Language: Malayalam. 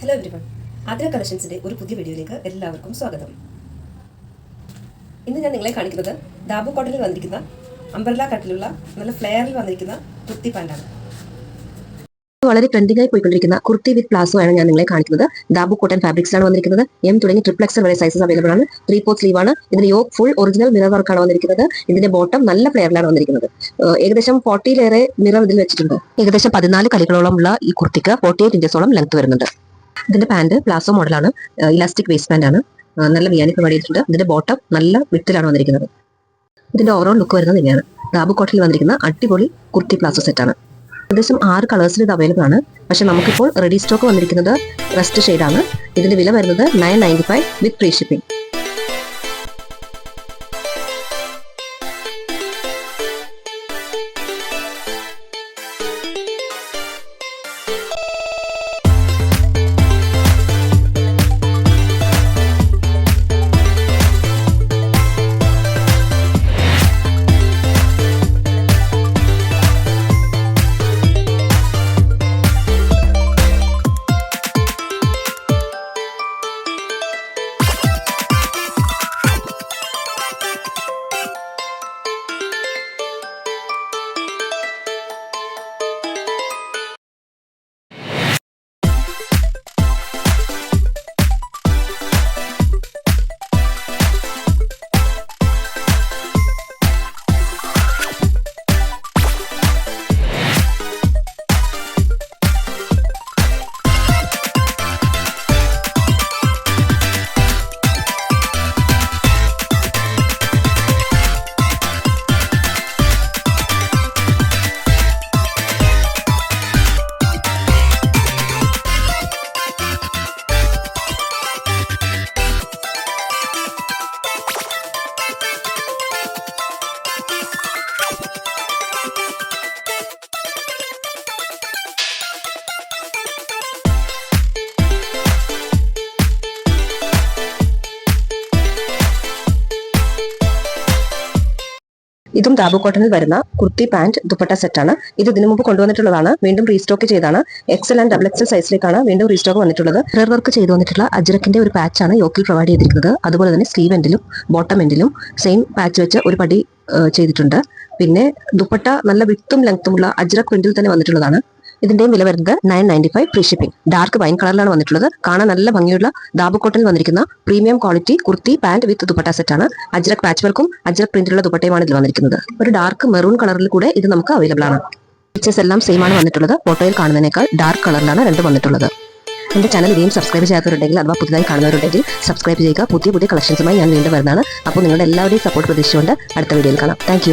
ഹലോ എവരിവൺ, ആതിര കളക്ഷൻസിന്റെ ഒരു പുതിയ വീഡിയോയിലേക്ക് എല്ലാവർക്കും സ്വാഗതം. ഇന്ന് ഞാൻ നിങ്ങളെ കാണിക്കുന്നത് ദാബു കോട്ടണിൽ വന്നിരിക്കുന്ന അംബ്രല്ല കട്ടിലുള്ള നല്ല ഫ്ലെയറിൽ വന്നിരിക്കുന്ന കുർത്തി പാന്റാണ്. വളരെ ട്രെൻഡിംഗ് ആയി പോയിക്കൊണ്ടിരിക്കുന്ന കുർത്തി വിത്ത് പ്ലാസോ ആണ് ഞാൻ നിങ്ങളെ കാണിക്കുന്നത്. ദാബു കോട്ടൺ ഫാബ്രിക്സിലാണ് വന്നിരിക്കുന്നത്. എം തുടങ്ങി ട്രിപ്പിൾ എക്സൽ വരെ സൈസസ് അവൈലബിൾ ആണ്. 3/4 സ്ലീവ് ആണ്. ഇതിന്റെ യോക്ക് ഫുൾ ഒറിജിനൽ മിറർ വർക്കാണ് വന്നിരിക്കുന്നത്. ഇതിന്റെ ബോട്ടം നല്ല ഫ്ലെയറിലാണ് വന്നിരിക്കുന്നത്. ഏകദേശം 40ലേറെ മിറർ ഇതിൽ വെച്ചിട്ടുണ്ട്. ഏകദേശം 14 കളികളോളമുള്ള ഈ കുർത്തിക്ക് 48 ഇഞ്ചസോളം ലെങ്ത് വരുന്നുണ്ട്. ഇതിന്റെ പാന്റ് പ്ലാസോ മോഡലാണ്. ഇലാസ്റ്റിക് വേസ്റ്റ് പാന്റ് ആണ്. നല്ല വിയാനി പ്രൊവൈഡ് ചെയ്തിട്ടുണ്ട്. ഇതിന്റെ ബോട്ടം നല്ല വിട്ടിലാണ് വന്നിരിക്കുന്നത്. ഇതിന്റെ ഓവറോൾ ലുക്ക് വരുന്നത് ഇങ്ങനെയാണ്. ദാബു കോട്ടണിൽ വന്നിരിക്കുന്ന അടിപൊളി കുർത്തി പ്ലാസോ സെറ്റാണ്. ഏകദേശം 6 കളേഴ്സിൽ ഇത് അവൈലബിൾ ആണ്. പക്ഷെ നമുക്കിപ്പോൾ റെഡി സ്റ്റോക്ക് വന്നിരിക്കുന്നത് റസ്റ്റ് ഷെയ്ഡാണ്. ഇതിന്റെ വില വരുന്നത് 995 വിത്ത് ഫ്രീ ഷിപ്പിംഗ്. ഇതും ദാബു കോട്ടണിൽ വരുന്ന കുർത്തി പാന്റ് ദുപ്പട്ട സെറ്റാണ്. ഇത് ഇതിനു മുമ്പ് കൊണ്ടുവന്നിട്ടുള്ളതാണ്. വീണ്ടും റീസ്റ്റോക്ക് ചെയ്താണ്. എക്സൽ ആൻഡ് ഡബിൾ എക്സൽ സൈസിലേക്കാണ് വീണ്ടും റീസ്റ്റോക്ക് വന്നിട്ടുള്ളത്. മിറർ വർക്ക് ചെയ്തു വന്നിട്ടുള്ള അജ്രക്കിന്റെ ഒരു പാച്ചാണ് യോക്കിൽ പ്രൊവൈഡ് ചെയ്തിരിക്കുന്നത്. അതുപോലെ തന്നെ സ്ലീവ് എൻഡിലും ബോട്ടം എൻഡിലും സെയിം പാച്ച് വെച്ച് ഒരു പടി ചെയ്തിട്ടുണ്ട്. പിന്നെ ദുപ്പട്ട നല്ല വിട്ടും ലെങ്ത്തുമുള്ള അജ്രക് പ്രിന്റിൽ തന്നെ വന്നിട്ടുള്ളതാണ്. ഇതിന്റെയും വില വരുന്നത് 995 ഫ്രീ ഷിപ്പിംഗ്. ഡാർക്ക് വൈൻ കളറിലാണ് വന്നിട്ടുള്ളത്. കാണാൻ നല്ല ഭംഗിയുള്ള ദാബു കോട്ടണിൽ വന്നിരിക്കുന്ന പ്രീമിയം ക്വാളിറ്റി കുർത്തി പാന്റ് വിത്ത് ദുപ്പട്ട സെറ്റാണ്. അജ്രക് പാച്ച് വർക്കും അജ്രക് പ്രിന്റിലുള്ള ദുപ്പട്ടയുമാണ് ഇതിൽ വന്നിരിക്കുന്നത്. ഒരു ഡാർക്ക് മെറൂൺ കളറിൽ കൂടെ ഇത് നമുക്ക് അവൈലബിൾ ആണ്. പിക്ചേഴ്സ് എല്ലാം സെയിം ആണ് വന്നിട്ടുള്ളത്. ഫോട്ടോയിൽ കാണുന്നതിനേക്കാൾ ഡാർക്ക് കളറിലാണ് രണ്ടും വന്നിട്ടുള്ളത്. എന്റെ ചാനൽ ഇനിയും സബ്സ്ക്രൈബ് ചെയ്യാത്തവരുണ്ടെങ്കിൽ അഥവാ പുതുതായി കാണുന്നവരുണ്ടെങ്കിൽ സബ്സ്ക്രൈബ് ചെയ്യുക. പുതിയ കളക്ഷൻസുമായി ഞാൻ വീണ്ടും വരുന്നതാണ്. അപ്പോൾ നിങ്ങളുടെ എല്ലാവരുടെയും സപ്പോർട്ട് പ്രതീക്ഷിച്ചുകൊണ്ട് അടുത്ത വീഡിയോയിൽ കാണാം. താങ്ക്